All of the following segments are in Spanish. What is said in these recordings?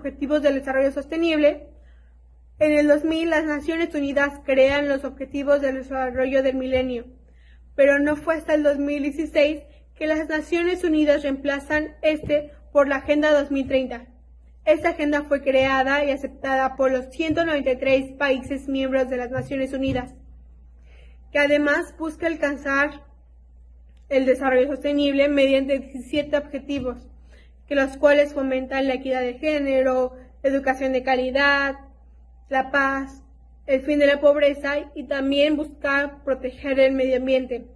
Objetivos del Desarrollo Sostenible. En el 2000, las Naciones Unidas crean los Objetivos del Desarrollo del Milenio, pero no fue hasta el 2016 que las Naciones Unidas reemplazan por la Agenda 2030. Esta agenda fue creada y aceptada por los 193 países miembros de las Naciones Unidas, que además busca alcanzar el desarrollo sostenible mediante 17 objetivos, que los cuales fomentan la equidad de género, educación de calidad, la paz, el fin de la pobreza y también buscar proteger el medio ambiente.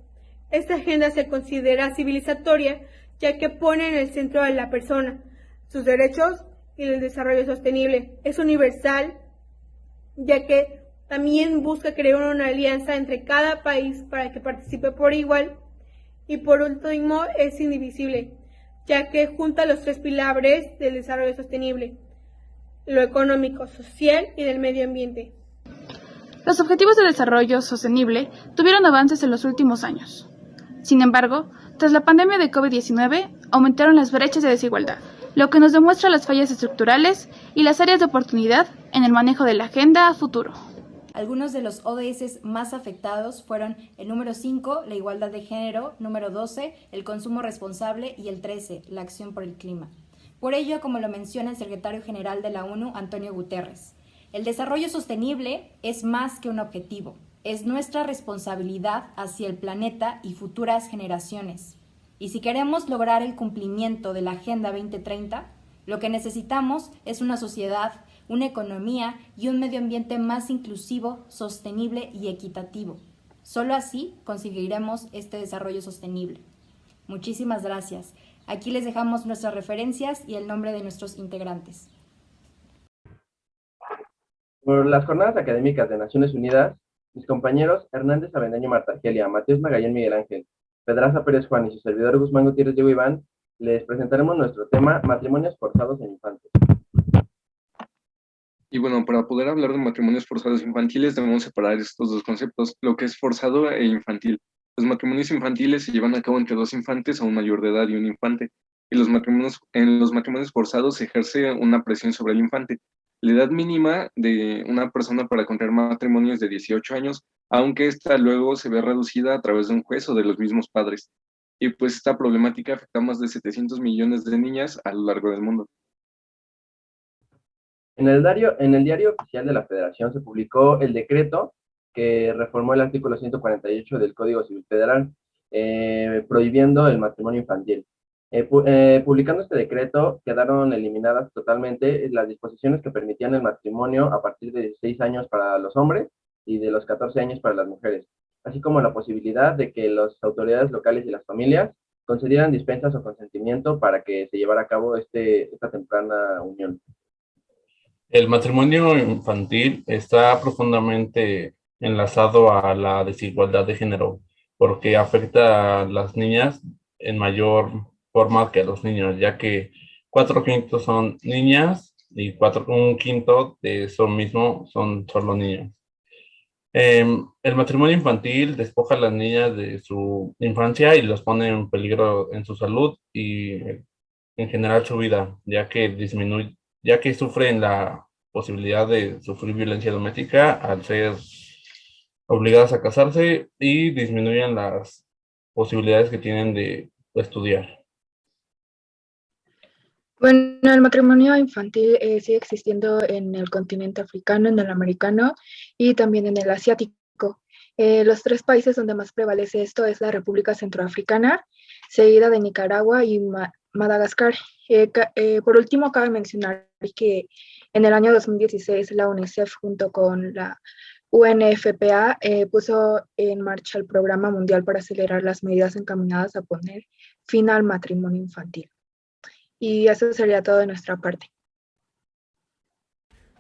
Esta agenda se considera civilizatoria ya que pone en el centro a la persona, sus derechos y el desarrollo sostenible. Es universal ya que también busca crear una alianza entre cada país para que participe por igual. Y por último, es indivisible, ya que junta los 3 pilares del desarrollo sostenible: lo económico, social y del medio ambiente. Los Objetivos de Desarrollo Sostenible tuvieron avances en los últimos años. Sin embargo, tras la pandemia de COVID-19, aumentaron las brechas de desigualdad, lo que nos demuestra las fallas estructurales y las áreas de oportunidad en el manejo de la agenda a futuro. Algunos de los ODS más afectados fueron el número 5, la igualdad de género, número 12, el consumo responsable y el 13, la acción por el clima. Por ello, como lo menciona el secretario general de la ONU, Antonio Guterres, el desarrollo sostenible es más que un objetivo, es nuestra responsabilidad hacia el planeta y futuras generaciones. Y si queremos lograr el cumplimiento de la Agenda 2030, lo que necesitamos es una sociedad, una economía y un medio ambiente más inclusivo, sostenible y equitativo. Solo así conseguiremos este desarrollo sostenible. Muchísimas gracias. Aquí les dejamos nuestras referencias y el nombre de nuestros integrantes. Por las jornadas académicas de Naciones Unidas, mis compañeros Hernández Avendaño Martagelia, Mateos Magallán Miguel Ángel, Pedraza Pérez Juan y su servidor Guzmán Gutiérrez Diego Iván, les presentaremos nuestro tema: matrimonios forzados en infantes. Y bueno, para poder hablar de matrimonios forzados infantiles debemos separar estos dos conceptos, lo que es forzado e infantil. Los matrimonios infantiles se llevan a cabo entre 2 infantes a un mayor de edad y un infante, y en los matrimonios forzados se ejerce una presión sobre el infante. La edad mínima de una persona para contraer matrimonio es de 18 años, aunque esta luego se ve reducida a través de un juez o de los mismos padres. Y pues esta problemática afecta a más de 700 millones de niñas a lo largo del mundo. En el diario oficial de la Federación se publicó el decreto que reformó el artículo 148 del Código Civil Federal, prohibiendo el matrimonio infantil. Publicando este decreto, quedaron eliminadas totalmente las disposiciones que permitían el matrimonio a partir de 16 años para los hombres y de los 14 años para las mujeres, así como la posibilidad de que las autoridades locales y las familias concedieran dispensas o consentimiento para que se llevara a cabo esta temprana unión. El matrimonio infantil está profundamente enlazado a la desigualdad de género, porque afecta a las niñas en mayor forma que a los niños, ya que 4/5 son niñas y 1/5 de eso mismo son solo niños. El matrimonio infantil despoja a las niñas de su infancia y los pone en peligro en su salud y en general su vida, ya que sufren la posibilidad de sufrir violencia doméstica al ser obligadas a casarse y disminuyen las posibilidades que tienen de estudiar. Bueno, el matrimonio infantil sigue existiendo en el continente africano, en el americano y también en el asiático. Los 3 países donde más prevalece esto es la República Centroafricana, seguida de Nicaragua y Madagascar. Por último, cabe mencionar que en el año 2016 la UNICEF junto con la UNFPA puso en marcha el Programa Mundial para acelerar las medidas encaminadas a poner fin al matrimonio infantil. Y eso sería todo de nuestra parte.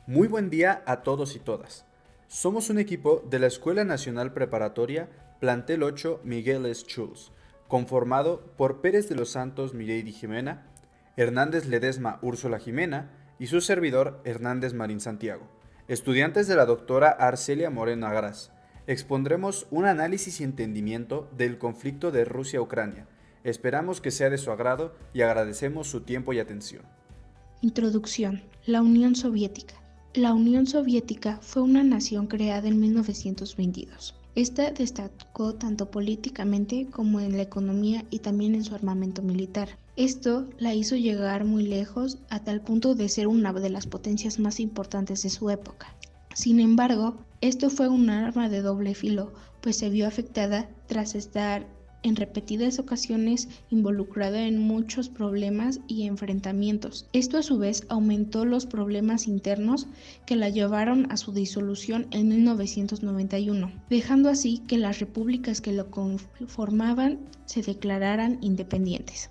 Muy buen día a todos y todas. Somos un equipo de la Escuela Nacional Preparatoria Plantel 8 Miguel S. Schulz, conformado por Pérez de los Santos Mireidi Jimena, Hernández Ledesma Úrsula Jimena y su servidor Hernández Marín Santiago, estudiantes de la doctora Arcelia Moreno Agras. Expondremos un análisis y entendimiento del conflicto de Rusia-Ucrania. Esperamos que sea de su agrado y agradecemos su tiempo y atención. Introducción. La Unión Soviética. La Unión Soviética fue una nación creada en 1922. Esta destacó tanto políticamente como en la economía y también en su armamento militar. Esto la hizo llegar muy lejos a tal punto de ser una de las potencias más importantes de su época. Sin embargo, esto fue un arma de doble filo, pues se vio afectada tras estar en repetidas ocasiones involucrada en muchos problemas y enfrentamientos. Esto a su vez aumentó los problemas internos que la llevaron a su disolución en 1991, dejando así que las repúblicas que lo conformaban se declararan independientes.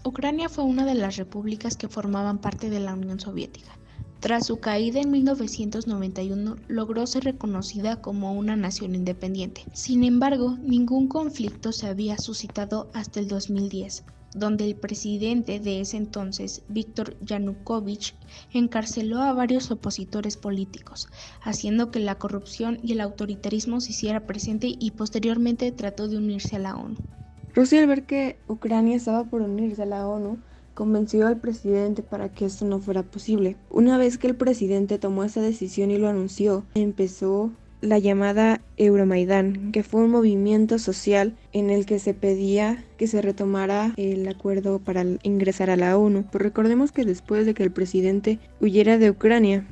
Ucrania fue una de las repúblicas que formaban parte de la Unión Soviética. Tras su caída en 1991, logró ser reconocida como una nación independiente. Sin embargo, ningún conflicto se había suscitado hasta el 2010, donde el presidente de ese entonces, Víktor Yanukovych, encarceló a varios opositores políticos, haciendo que la corrupción y el autoritarismo se hiciera presente y posteriormente trató de unirse a la ONU. Rusia, al ver que Ucrania estaba por unirse a la ONU, convenció al presidente para que esto no fuera posible. Una vez que el presidente tomó esa decisión y lo anunció, empezó la llamada Euromaidán, que fue un movimiento social en el que se pedía que se retomara el acuerdo para ingresar a la ONU. Pues recordemos que después de que el presidente huyera de Ucrania,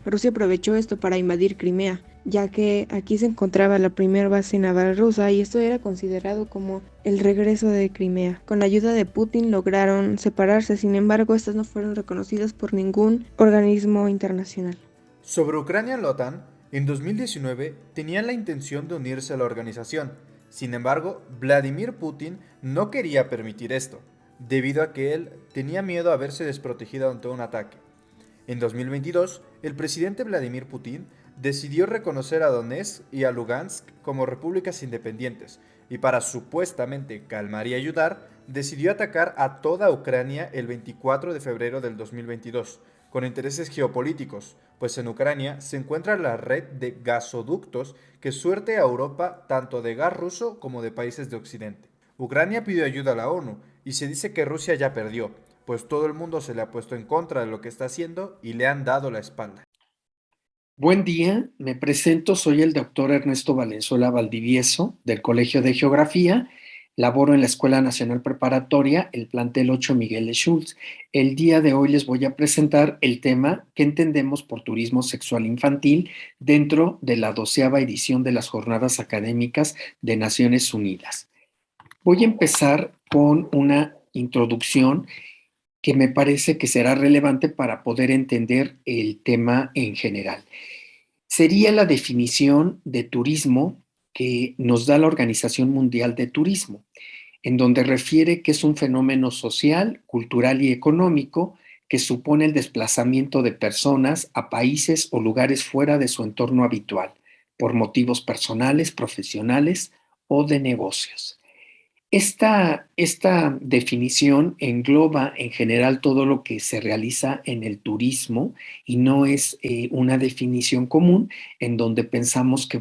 Rusia aprovechó esto para invadir Crimea, ya que aquí se encontraba la primera base naval rusa y esto era considerado como el regreso de Crimea. Con la ayuda de Putin lograron separarse, sin embargo, estas no fueron reconocidas por ningún organismo internacional. Sobre Ucrania, la OTAN, en 2019 tenían la intención de unirse a la organización. Sin embargo, Vladimir Putin no quería permitir esto, debido a que él tenía miedo a verse desprotegido ante un ataque. En 2022, el presidente Vladimir Putin decidió reconocer a Donetsk y a Lugansk como repúblicas independientes, y para supuestamente calmar y ayudar, decidió atacar a toda Ucrania el 24 de febrero del 2022, con intereses geopolíticos, pues en Ucrania se encuentra la red de gasoductos que surte a Europa tanto de gas ruso como de países de Occidente. Ucrania pidió ayuda a la ONU y se dice que Rusia ya perdió, pues todo el mundo se le ha puesto en contra de lo que está haciendo y le han dado la espalda. Buen día, me presento, soy el doctor Ernesto Valenzuela Valdivieso del Colegio de Geografía, laboro en la Escuela Nacional Preparatoria, el plantel 8 Miguel de Schultz. El día de hoy les voy a presentar el tema que entendemos por turismo sexual infantil dentro de la 12ª edición de las Jornadas Académicas de Naciones Unidas. Voy a empezar con una introducción que me parece que será relevante para poder entender el tema en general. Sería la definición de turismo que nos da la Organización Mundial de Turismo, en donde refiere que es un fenómeno social, cultural y económico que supone el desplazamiento de personas a países o lugares fuera de su entorno habitual, por motivos personales, profesionales o de negocios. Esta definición engloba en general todo lo que se realiza en el turismo y no es una definición común en donde pensamos que,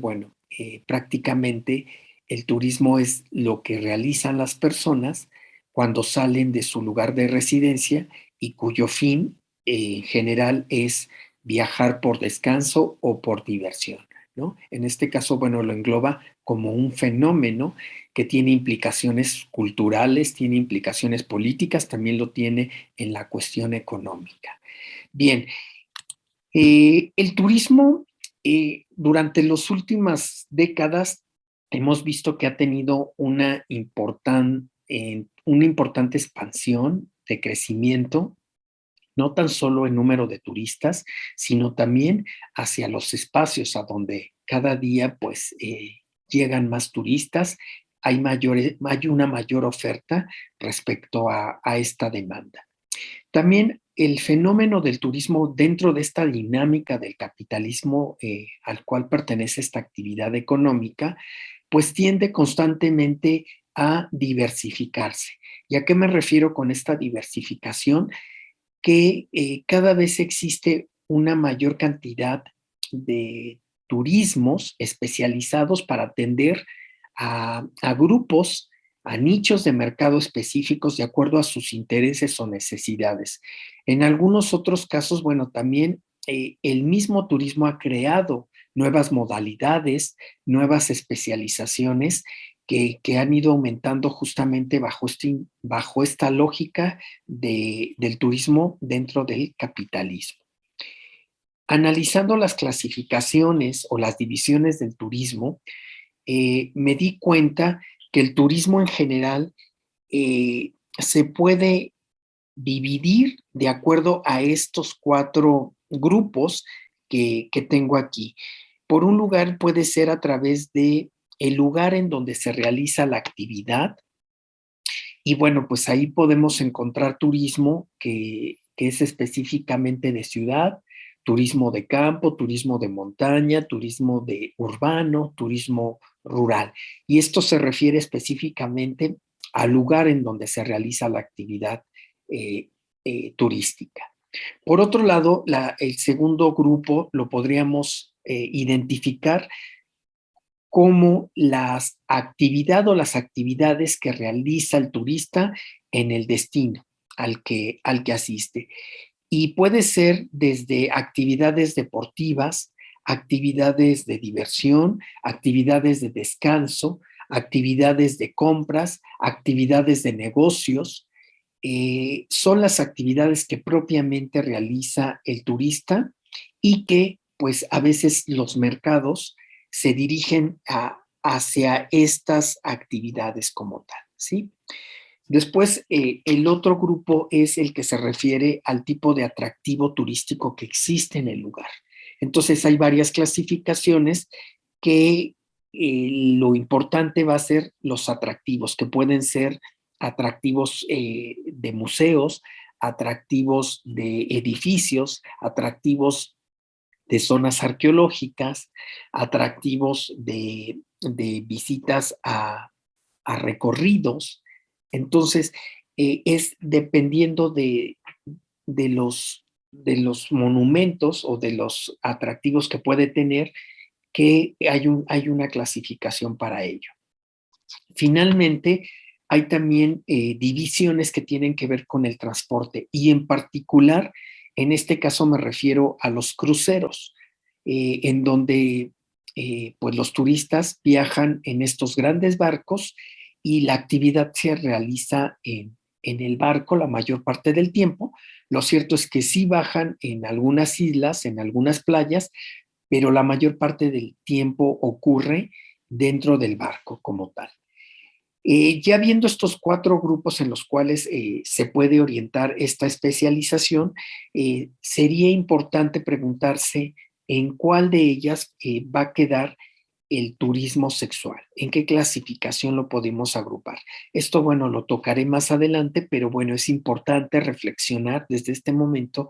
prácticamente el turismo es lo que realizan las personas cuando salen de su lugar de residencia y cuyo fin en general es viajar por descanso o por diversión, ¿no? En este caso, lo engloba como un fenómeno que tiene implicaciones culturales, tiene implicaciones políticas, también lo tiene en la cuestión económica. Bien, el turismo durante las últimas décadas hemos visto que ha tenido una importante expansión de crecimiento, no tan solo en número de turistas, sino también hacia los espacios a donde cada día llegan más turistas, hay una mayor oferta respecto a esta demanda. También el fenómeno del turismo dentro de esta dinámica del capitalismo al cual pertenece esta actividad económica, tiende constantemente a diversificarse. ¿Y a qué me refiero con esta diversificación? Que cada vez existe una mayor cantidad de turismos especializados para atender a grupos a nichos de mercado específicos de acuerdo a sus intereses o necesidades. En algunos otros casos, bueno, también el mismo turismo ha creado nuevas modalidades, nuevas especializaciones que han ido aumentando justamente bajo esta lógica del turismo dentro del capitalismo. Analizando las clasificaciones o las divisiones del turismo, me di cuenta que el turismo en general se puede dividir de acuerdo a estos 4 grupos que tengo aquí. Por un lugar puede ser a través de el lugar en donde se realiza la actividad, y bueno, pues ahí podemos encontrar turismo que es específicamente de ciudad, turismo de campo, turismo de montaña, turismo de urbano, turismo rural. Y esto se refiere específicamente al lugar en donde se realiza la actividad turística. Por otro lado, el segundo grupo lo podríamos identificar como la actividad o las actividades que realiza el turista en el destino al que asiste. Y puede ser desde actividades deportivas, actividades de diversión, actividades de descanso, actividades de compras, actividades de negocios. Son las actividades que propiamente realiza el turista y que pues a veces los mercados se dirigen hacia estas actividades como tal, ¿sí? Después, el otro grupo es el que se refiere al tipo de atractivo turístico que existe en el lugar. Entonces, hay varias clasificaciones que lo importante va a ser los atractivos, que pueden ser atractivos de museos, atractivos de edificios, atractivos de zonas arqueológicas, atractivos de visitas a recorridos. Entonces, es dependiendo de los monumentos o de los atractivos que puede tener, que hay una clasificación para ello. Finalmente, hay también divisiones que tienen que ver con el transporte y en particular, en este caso me refiero a los cruceros, en donde pues los turistas viajan en estos grandes barcos y la actividad se realiza en el barco la mayor parte del tiempo. Lo cierto es que sí bajan en algunas islas, en algunas playas, pero la mayor parte del tiempo ocurre dentro del barco como tal. Ya viendo estos 4 grupos en los cuales se puede orientar esta especialización, sería importante preguntarse en cuál de ellas va a quedar el turismo sexual, en qué clasificación lo podemos agrupar. Esto, bueno, lo tocaré más adelante, pero bueno, es importante reflexionar desde este momento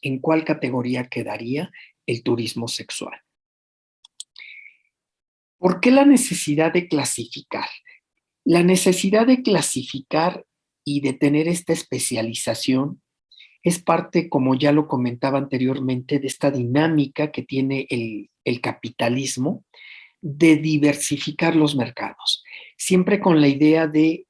en cuál categoría quedaría el turismo sexual. ¿Por qué la necesidad de clasificar? La necesidad de clasificar y de tener esta especialización es parte, como ya lo comentaba anteriormente, de esta dinámica que tiene el capitalismo de diversificar los mercados, siempre con la idea de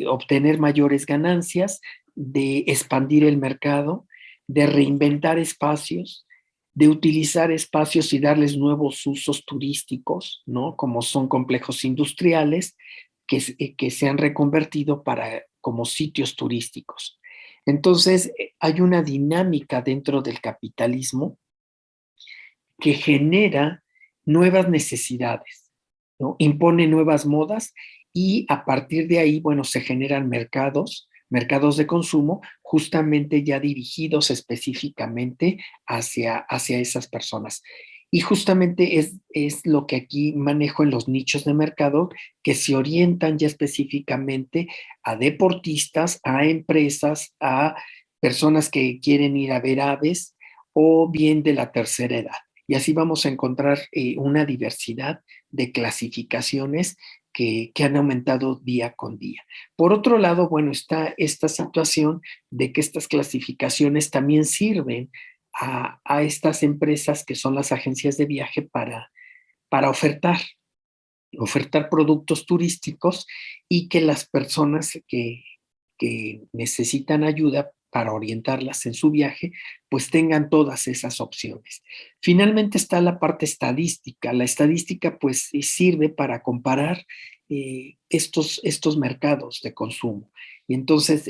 obtener mayores ganancias, de expandir el mercado, de reinventar espacios, de utilizar espacios y darles nuevos usos turísticos, ¿no? Como son complejos industriales que se han reconvertido como sitios turísticos. Entonces, hay una dinámica dentro del capitalismo que genera nuevas necesidades, ¿no? Impone nuevas modas y a partir de ahí, bueno, se generan mercados de consumo justamente ya dirigidos específicamente hacia esas personas. Y justamente es lo que aquí manejo en los nichos de mercado que se orientan ya específicamente a deportistas, a empresas, a personas que quieren ir a ver aves o bien de la tercera edad. Y así vamos a encontrar una diversidad de clasificaciones que han aumentado día con día. Por otro lado, bueno, está esta situación de que estas clasificaciones también sirven a estas empresas que son las agencias de viaje para ofertar ofertar productos turísticos y que las personas que necesitan ayuda para orientarlas en su viaje, pues tengan todas esas opciones. Finalmente está la parte estadística. La estadística pues sirve para comparar estos mercados de consumo. Y entonces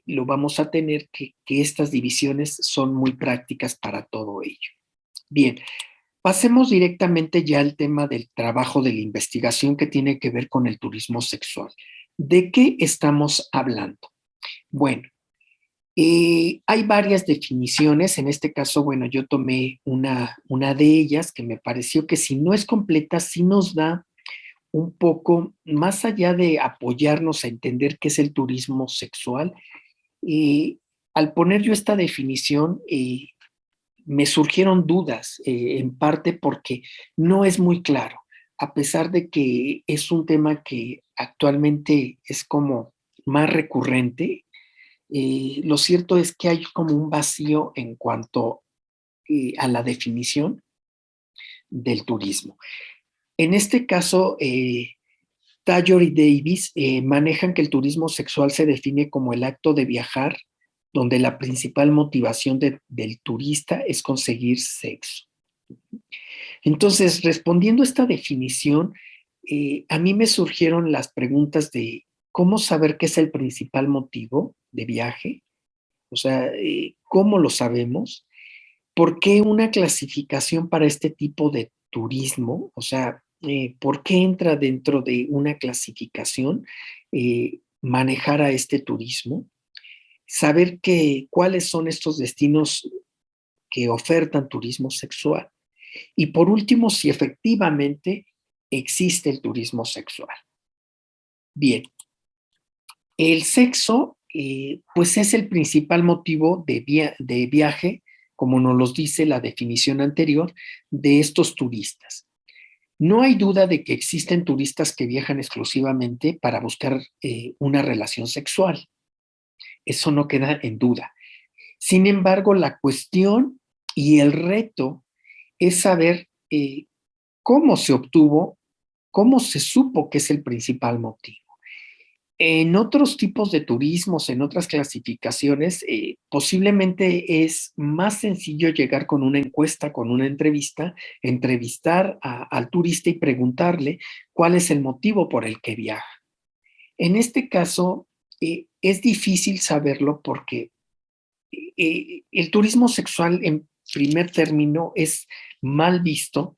lo vamos a tener que estas divisiones son muy prácticas para todo ello. Bien, pasemos directamente ya al tema del trabajo de la investigación que tiene que ver con el turismo sexual. ¿De qué estamos hablando? Bueno, hay varias definiciones. En este caso, bueno, yo tomé una de ellas que me pareció que si no es completa, sí nos da un poco, más allá de apoyarnos a entender qué es el turismo sexual. Al poner yo esta definición, me surgieron dudas, en parte porque no es muy claro, a pesar de que es un tema que actualmente es como más recurrente. Lo cierto es que hay como un vacío en cuanto a la definición del turismo. En este caso, Taylor y Davis manejan que el turismo sexual se define como el acto de viajar donde la principal motivación del turista es conseguir sexo. Entonces, respondiendo a esta definición, a mí me surgieron las preguntas de cómo saber qué es el principal motivo de viaje, o sea, cómo lo sabemos, por qué una clasificación para este tipo de turismo, o sea, por qué entra dentro de una clasificación manejar a este turismo, saber cuáles son estos destinos que ofertan turismo sexual y por último, si efectivamente existe el turismo sexual. Bien, el sexo pues es el principal motivo de viaje, como nos lo dice la definición anterior, de estos turistas. No hay duda de que existen turistas que viajan exclusivamente para buscar una relación sexual. Eso no queda en duda. Sin embargo, la cuestión y el reto es saber cómo se obtuvo, cómo se supo que es el principal motivo. En otros tipos de turismos, en otras clasificaciones, posiblemente es más sencillo llegar con una encuesta, con una entrevista, entrevistar al turista y preguntarle cuál es el motivo por el que viaja. En este caso, es difícil saberlo porque el turismo sexual, en primer término, es mal visto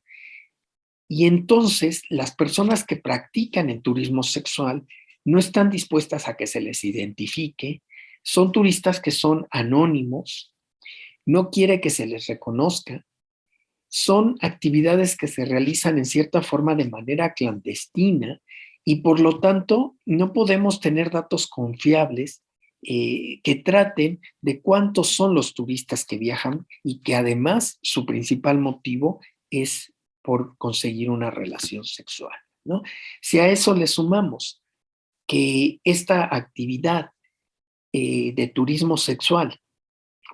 y entonces las personas que practican el turismo sexual no están dispuestas a que se les identifique, son turistas que son anónimos, no quiere que se les reconozca, son actividades que se realizan en cierta forma de manera clandestina y por lo tanto no podemos tener datos confiables que traten de cuántos son los turistas que viajan y que además su principal motivo es por conseguir una relación sexual, ¿no? Si a eso le sumamos que esta actividad de turismo sexual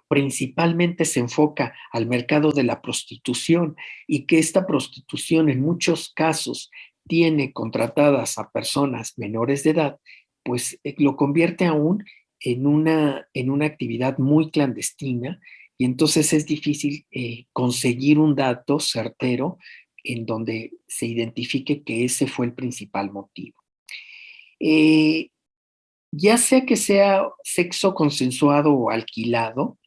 principalmente se enfoca al mercado de la prostitución y que esta prostitución en muchos casos tiene contratadas a personas menores de edad, pues lo convierte aún en una actividad muy clandestina y entonces es difícil conseguir un dato certero en donde se identifique que ese fue el principal motivo. Ya sea que sea sexo consensuado o alquilado,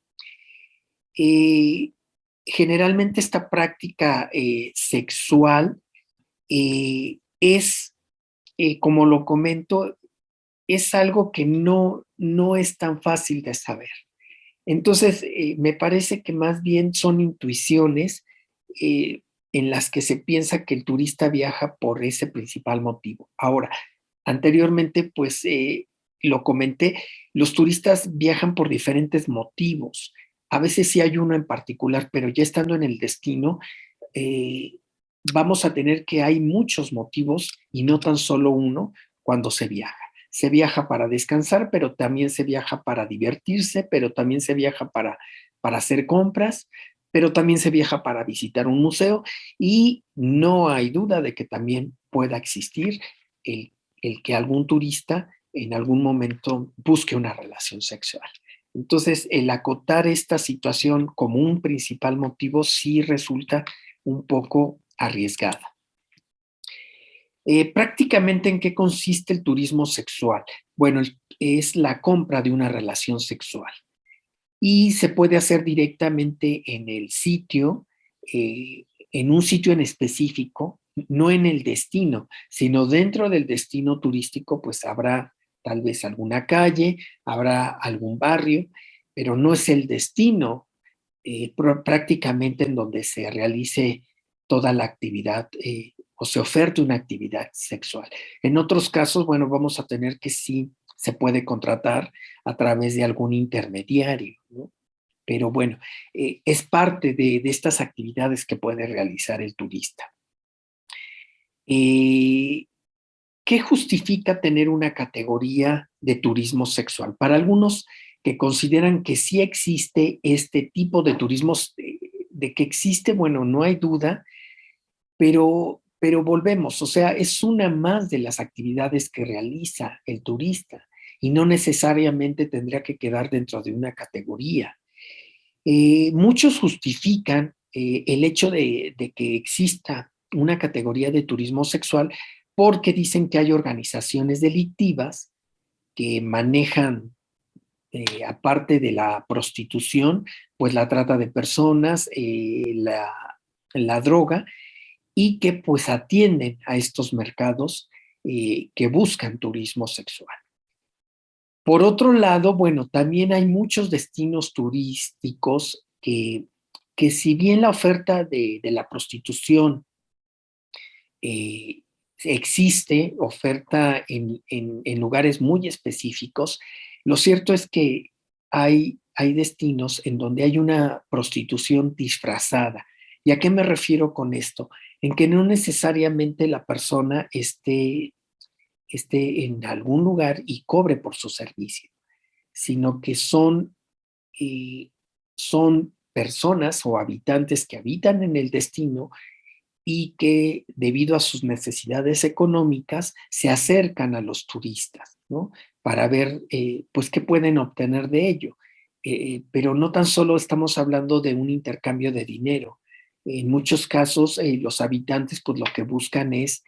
generalmente esta práctica sexual es, como lo comento, es algo que no es tan fácil de saber. Entonces, me parece que más bien son intuiciones en las que se piensa que el turista viaja por ese principal motivo. Ahora, anteriormente, pues lo comenté, los turistas viajan por diferentes motivos. A veces sí hay uno en particular, pero ya estando en el destino, vamos a tener que hay muchos motivos y no tan solo uno cuando se viaja. Se viaja para descansar, pero también se viaja para divertirse, pero también se viaja para hacer compras, pero también se viaja para visitar un museo y no hay duda de que también pueda existir el que algún turista en algún momento busque una relación sexual. Entonces, el acotar esta situación como un principal motivo sí resulta un poco arriesgada. Prácticamente, ¿en qué consiste el turismo sexual? Bueno, es la compra de una relación sexual y se puede hacer directamente en el sitio, en un sitio en específico, no en el destino, sino dentro del destino turístico, pues habrá tal vez alguna calle, habrá algún barrio, pero no es el destino prácticamente en donde se realice toda la actividad o se oferte una actividad sexual. En otros casos, bueno, vamos a tener que sí se puede contratar a través de algún intermediario, ¿no? Pero bueno, es parte de estas actividades que puede realizar el turista. ¿Qué justifica tener una categoría de turismo sexual? Para algunos que consideran que sí existe este tipo de turismo, de que existe, bueno, no hay duda, pero volvemos, o sea, es una más de las actividades que realiza el turista y no necesariamente tendría que quedar dentro de una categoría. Muchos justifican el hecho de que exista una categoría de turismo sexual porque dicen que hay organizaciones delictivas que manejan, aparte de la prostitución, pues la trata de personas, la droga, y que pues atienden a estos mercados que buscan turismo sexual. Por otro lado, bueno, también hay muchos destinos turísticos que si bien la oferta de la prostitución existe, oferta en lugares muy específicos, lo cierto es que hay destinos en donde hay una prostitución disfrazada. ¿Y a qué me refiero con esto? En que no necesariamente la persona esté en algún lugar y cobre por su servicio, sino que son personas o habitantes que habitan en el destino y que debido a sus necesidades económicas se acercan a los turistas, ¿no? Para ver, pues, qué pueden obtener de ello. Pero no tan solo estamos hablando de un intercambio de dinero. En muchos casos, los habitantes, pues, lo que buscan es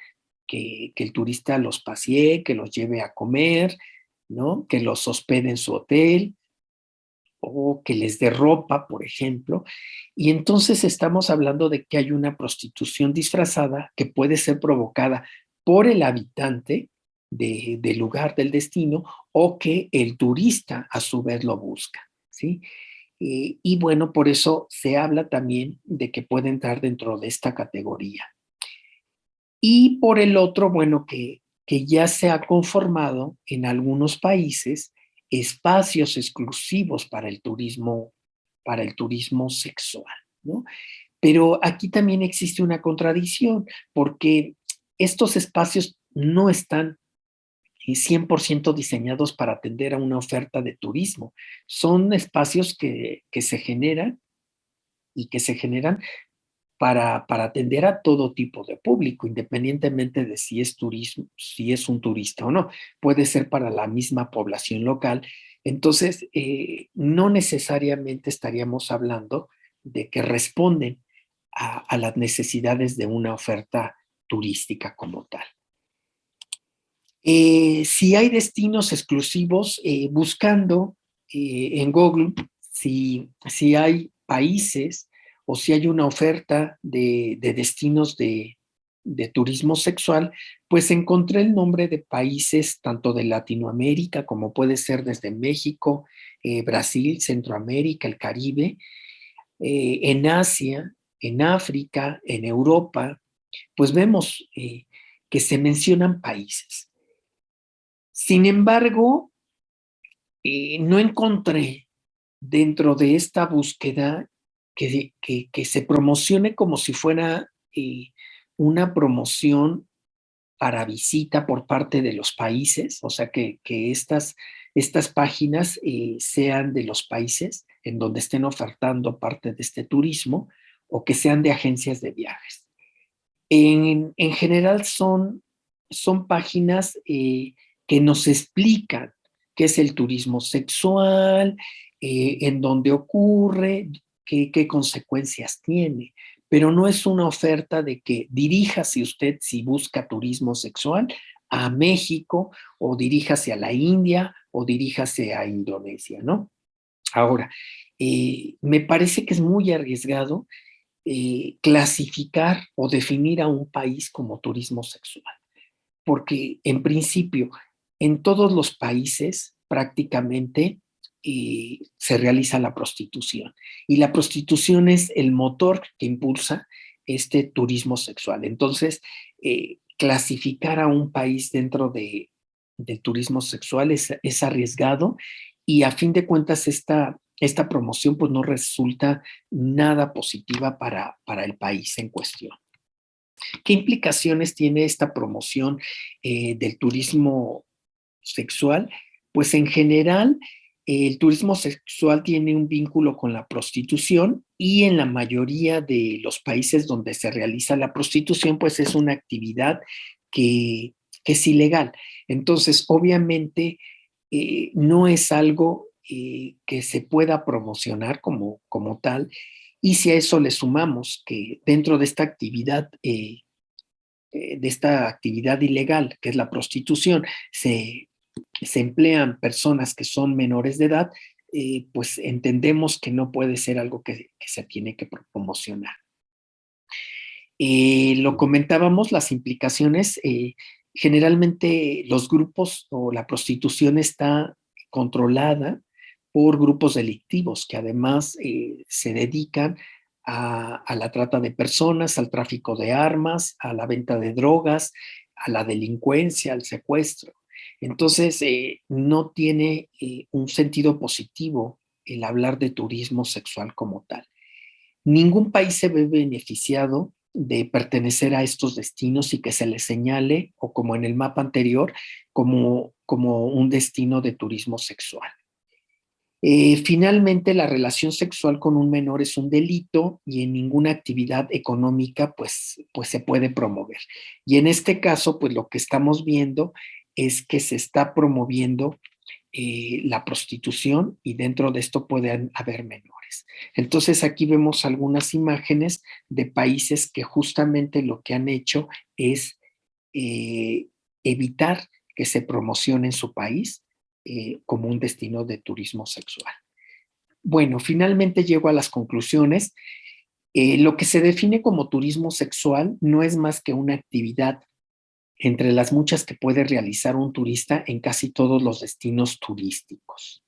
que el turista los pasee, que los lleve a comer, ¿no? Que los hospede en su hotel o que les dé ropa, por ejemplo. Y entonces estamos hablando de que hay una prostitución disfrazada que puede ser provocada por el habitante del lugar del destino o que el turista a su vez lo busca, ¿sí? Y bueno, por eso se habla también de que puede entrar dentro de esta categoría. Y por el otro, bueno, que ya se ha conformado en algunos países espacios exclusivos para el turismo sexual, ¿no? Pero aquí también existe una contradicción, porque estos espacios no están 100% diseñados para atender a una oferta de turismo. Son espacios que se generan y que se generan para atender a todo tipo de público, independientemente de si es turismo, si es un turista o no. Puede ser para la misma población local. Entonces, no necesariamente estaríamos hablando de que responden a las necesidades de una oferta turística como tal. Si hay destinos exclusivos, buscando en Google, si hay países o si hay una oferta de destinos de turismo sexual, pues encontré el nombre de países tanto de Latinoamérica como puede ser desde México, Brasil, Centroamérica, el Caribe, en Asia, en África, en Europa, pues vemos que se mencionan países. Sin embargo, no encontré dentro de esta búsqueda que se promocione como si fuera una promoción para visita por parte de los países, o sea, que estas páginas sean de los países en donde estén ofertando parte de este turismo o que sean de agencias de viajes. En general son páginas que nos explican qué es el turismo sexual, en dónde ocurre, qué consecuencias tiene. Pero no es una oferta de que diríjase usted, si busca turismo sexual, a México, o diríjase a la India, o diríjase a Indonesia, ¿no? Ahora, me parece que es muy arriesgado clasificar o definir a un país como turismo sexual, porque en principio en todos los países prácticamente se realiza la prostitución, y la prostitución es el motor que impulsa este turismo sexual. Entonces, clasificar a un país dentro del turismo sexual es arriesgado, y a fin de cuentas esta promoción pues no resulta nada positiva para el país en cuestión. ¿Qué implicaciones tiene esta promoción del turismo sexual? Pues en general, el turismo sexual tiene un vínculo con la prostitución, y en la mayoría de los países donde se realiza la prostitución, pues es una actividad que es ilegal. Entonces, obviamente, no es algo que se pueda promocionar como tal, y si a eso le sumamos que dentro de esta actividad ilegal, que es la prostitución, se emplean personas que son menores de edad, pues entendemos que no puede ser algo que se tiene que promocionar. Lo comentábamos, las implicaciones, generalmente los grupos o la prostitución está controlada por grupos delictivos que además se dedican a la trata de personas, al tráfico de armas, a la venta de drogas, a la delincuencia, al secuestro. Entonces, no tiene un sentido positivo el hablar de turismo sexual como tal. Ningún país se ve beneficiado de pertenecer a estos destinos y que se les señale, o como en el mapa anterior, como un destino de turismo sexual. Finalmente, la relación sexual con un menor es un delito, y en ninguna actividad económica pues se puede promover. Y en este caso, pues lo que estamos viendo es que se está promoviendo la prostitución, y dentro de esto pueden haber menores. Entonces aquí vemos algunas imágenes de países que justamente lo que han hecho es evitar que se promocione en su país como un destino de turismo sexual. Bueno, finalmente llego a las conclusiones. Lo que se define como turismo sexual no es más que una actividad entre las muchas que puede realizar un turista en casi todos los destinos turísticos.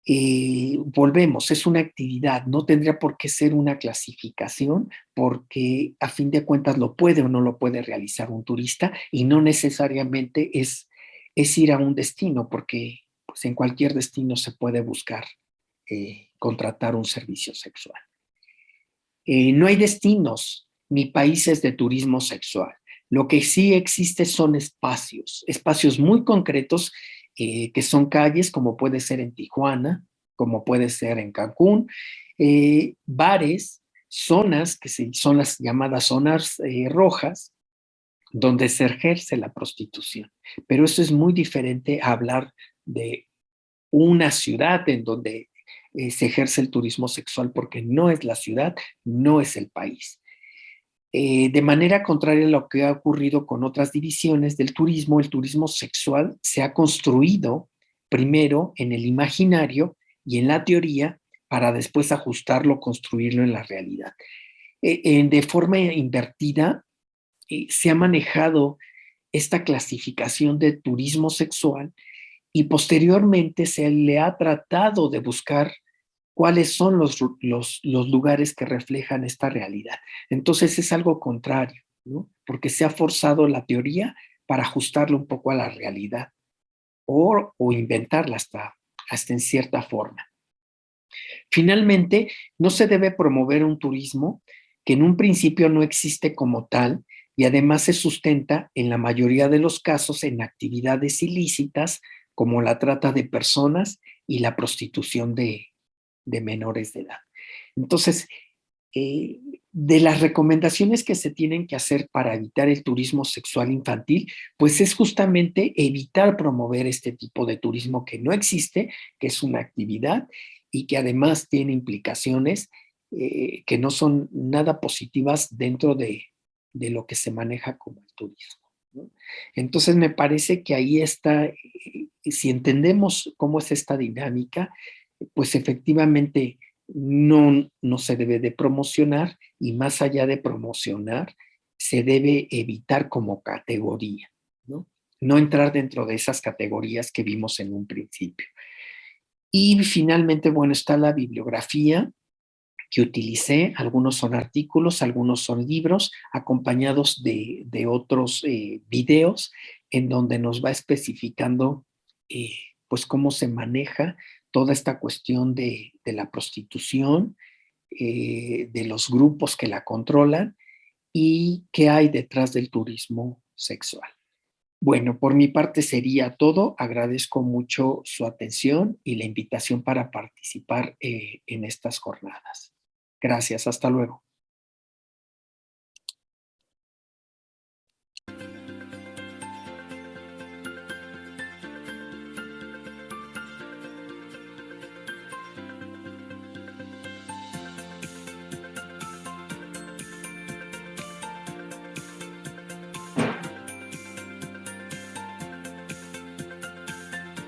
Volvemos, es una actividad, no tendría por qué ser una clasificación, porque a fin de cuentas lo puede o no lo puede realizar un turista, y no necesariamente es ir a un destino, porque pues, en cualquier destino se puede buscar contratar un servicio sexual. No hay destinos ni países de turismo sexual. Lo que sí existe son espacios muy concretos que son calles, como puede ser en Tijuana, como puede ser en Cancún, bares, zonas que son las llamadas zonas rojas, donde se ejerce la prostitución. Pero eso es muy diferente a hablar de una ciudad en donde se ejerce el turismo sexual, porque no es la ciudad, no es el país. De manera contraria a lo que ha ocurrido con otras divisiones del turismo, el turismo sexual se ha construido primero en el imaginario y en la teoría, para después ajustarlo, construirlo en la realidad. De forma invertida, se ha manejado esta clasificación de turismo sexual, y posteriormente se le ha tratado de buscar cuáles son los lugares que reflejan esta realidad. Entonces es algo contrario, ¿no? Porque se ha forzado la teoría para ajustarlo un poco a la realidad, o inventarla hasta en cierta forma. Finalmente, no se debe promover un turismo que en un principio no existe como tal, y además se sustenta en la mayoría de los casos en actividades ilícitas como la trata de personas y la prostitución de menores de edad. Entonces, de las recomendaciones que se tienen que hacer para evitar el turismo sexual infantil, pues es justamente evitar promover este tipo de turismo que no existe, que es una actividad y que además tiene implicaciones que no son nada positivas dentro de lo que se maneja como el turismo, ¿no? Entonces me parece que ahí está, si entendemos cómo es esta dinámica, pues efectivamente no se debe de promocionar, y más allá de promocionar, se debe evitar como categoría, ¿no? No entrar dentro de esas categorías que vimos en un principio. Y finalmente, bueno, está la bibliografía que utilicé. Algunos son artículos, algunos son libros, acompañados de otros videos en donde nos va especificando pues cómo se maneja toda esta cuestión de la prostitución, de los grupos que la controlan y qué hay detrás del turismo sexual. Bueno, por mi parte sería todo. Agradezco mucho su atención y la invitación para participar en estas jornadas. Gracias, hasta luego.